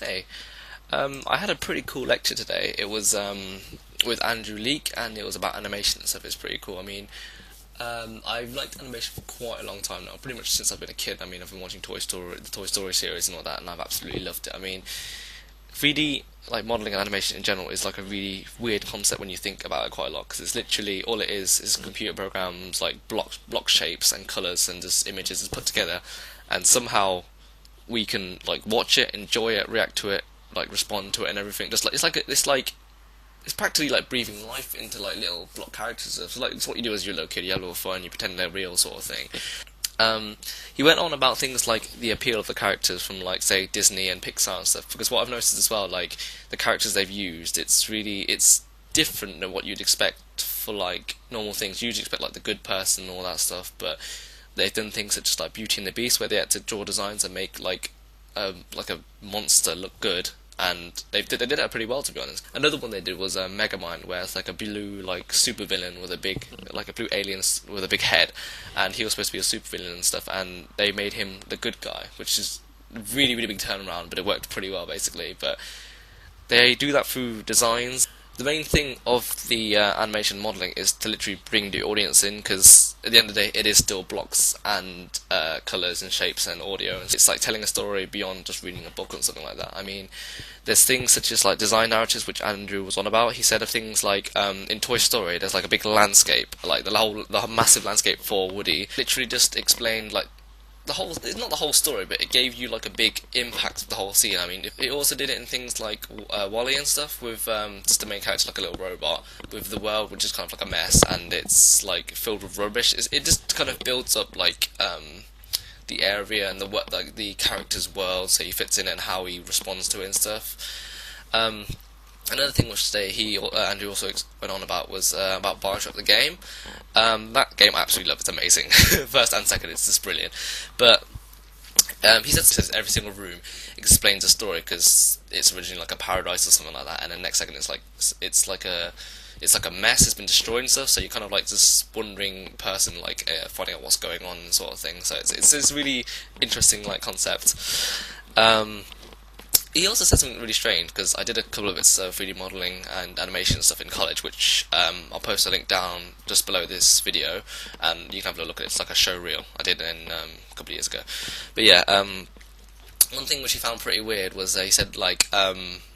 Hey, I had a pretty cool lecture today. It was with Andrew Leake, and it was about animation and stuff. It's pretty cool. I've liked animation for quite a long time now, pretty much since I've been a kid. I've been watching Toy Story, the Toy Story series, and all that, and I've absolutely loved it. 3D like modeling and animation in general is like a really weird concept when you think about it quite a lot, because it's literally all it is computer programs like block shapes and colors and just images is put together, and somehow we can like watch it, enjoy it, react to it, like respond to it and everything. Just like it's practically like breathing life into like little block characters. So like it's what you do as you're a little kid. You have a little fun, you pretend they're real, sort of thing. He went on about things like the appeal of the characters from like say Disney and Pixar and stuff. Because what I've noticed as well, like the characters they've used, it's different than what you'd expect for like normal things. You usually expect like the good person and all that stuff, but they've done things such as like Beauty and the Beast, where they had to draw designs and make like a monster look good, and they did that pretty well, to be honest. Another one they did was Megamind, where it's like a blue like supervillain with a big like a blue alien with a big head, and he was supposed to be a supervillain and stuff, and they made him the good guy, which is really big turnaround, but it worked pretty well basically. But they do that through designs. The main thing of the animation modeling is to literally bring the audience in, because at the end of the day, it is still blocks and colors and shapes and audio. It's like telling a story beyond just reading a book or something like that. There's things such as like design narratives, which Andrew was on about. He said of things like in Toy Story, there's like a big landscape, like the massive landscape for Woody. Literally just explained like it's not the whole story, but it gave you like a big impact of the whole scene. It also did it in things like Wall-E and stuff, with just the main character like a little robot, with the world which is kind of like a mess, and it's like filled with rubbish. It just kind of builds up like the area and the character's world, so he fits in and how he responds to it and stuff. Another thing which Andrew also went on about was about Bioshock the game. That game I absolutely love. It's amazing. First and second, it's just brilliant. But he says every single room explains a story, because it's originally like a paradise or something like that, and then next second it's like a mess. It's been destroyed and stuff. So you're kind of like this wandering person, like finding out what's going on, sort of thing. So it's this really interesting like concept. He also said something really strange, because I did a couple of bits of 3D modelling and animation and stuff in college, which I'll post a link down just below this video, and you can have a look at it. It's like a show reel I did a couple of years ago. But yeah, one thing which he found pretty weird was he said like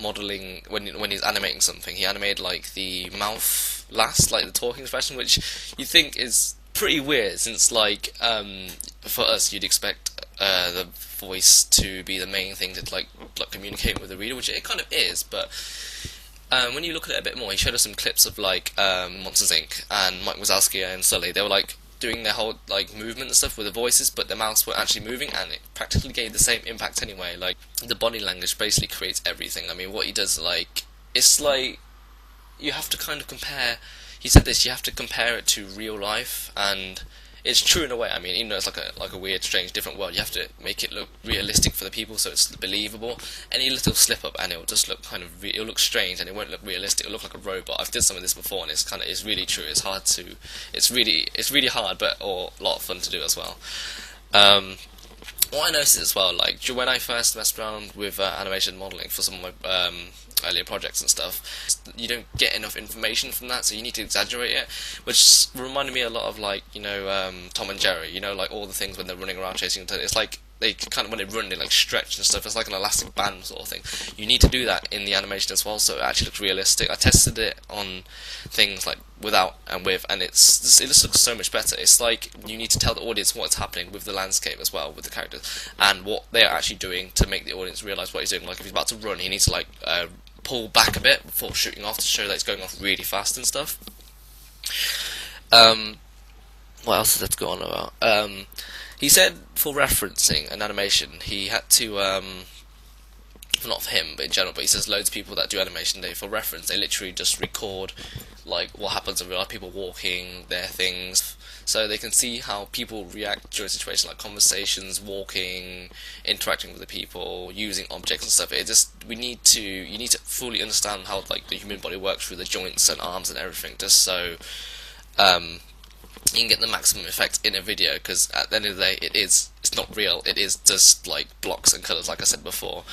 modelling when he's animating something, he animated like the mouth last, like the talking expression, which you think is pretty weird, since like for us you'd expect the voice to be the main thing to like communicate with the reader, which it kind of is. But when you look at it a bit more, he showed us some clips of like Monsters Inc. and Mike Wazowski and Sully. They were like doing their whole like movement and stuff with the voices, but the mouths weren't actually moving, and it practically gave the same impact anyway. Like the body language basically creates everything. What he does, like, it's like you have to kind of compare. He said this: you have to compare it to real life, and it's true in a way. Even though it's like a weird, strange, different world, you have to make it look realistic for the people, so it's believable. Any little slip up, and it'll just look kind of it'll look strange, and it won't look realistic. It'll look like a robot. I've did some of this before, and it's really true. It's really hard, but a lot of fun to do as well. What I noticed as well, like when I first messed around with animation modeling for some of my earlier projects and stuff, you don't get enough information from that, so you need to exaggerate it, which reminded me a lot of like Tom and Jerry. Like all the things when they're running around chasing each other. It's like they kind of, when they run, they like stretch and stuff. It's like an elastic band sort of thing. You need to do that in the animation as well, so it actually looks realistic. I tested it on things like without and with, and it just looks so much better. It's like you need to tell the audience what's happening with the landscape as well, with the characters, and what they are actually doing to make the audience realise what he's doing. Like if he's about to run, he needs to like pull back a bit before shooting off to show that he's going off really fast and stuff. What else is there to go on about? He said for referencing an animation, he had to, not for him, but in general, but he says loads of people that do animation, for reference, they literally just record like what happens in real life, people walking, their things, so they can see how people react during situations like conversations, walking, interacting with the people, using objects and stuff. You need to fully understand how like the human body works through the joints and arms and everything, just so you can get the maximum effect in a video, because at the end of the day, it's not real. It is just like blocks and colours, like I said before.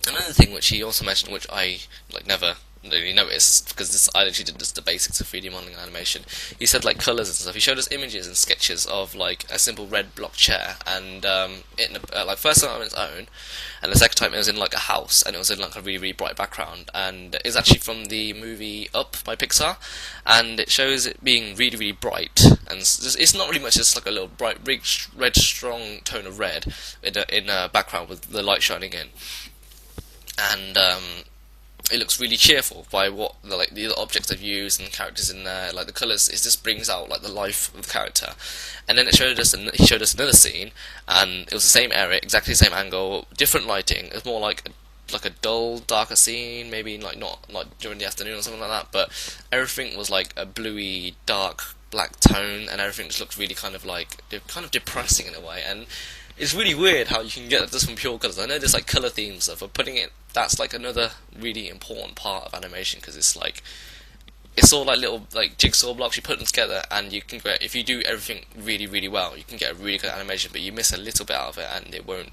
Another thing which he also mentioned, which I like never really noticed because this I literally did just the basics of 3D modeling and animation. He said like colors and stuff. He showed us images and sketches of like a simple red block chair, and like first time on its own, and the second time it was in like a house, and it was in like a really really bright background, and it's actually from the movie Up by Pixar, and it shows it being really really bright, and it's not really much, just like a little bright big red strong tone of red in a background with the light shining in, and it looks really cheerful by what the other objects they've used and the characters in there, like the colours. It just brings out like the life of the character. And then he showed us another scene, and it was the same area, exactly the same angle, different lighting. It was more like a dull, darker scene, maybe like not like during the afternoon or something like that. But everything was like a bluey, dark black tone, and everything just looked really kind of depressing in a way. And it's really weird how you can get this from pure colours. I know there's like colour themes stuff, but putting it, that's like another really important part of animation, because it's all like little like jigsaw blocks. You put them together, and you can get, if you do everything really really well, you can get a really good animation. But you miss a little bit out of it, and it won't.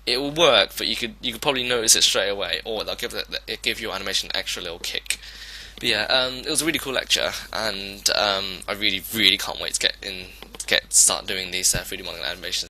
It will work, but you could probably notice it straight away, or they'll give your animation an extra little kick. But yeah, it was a really cool lecture, and I really really can't wait to start doing these 3D modeling animations.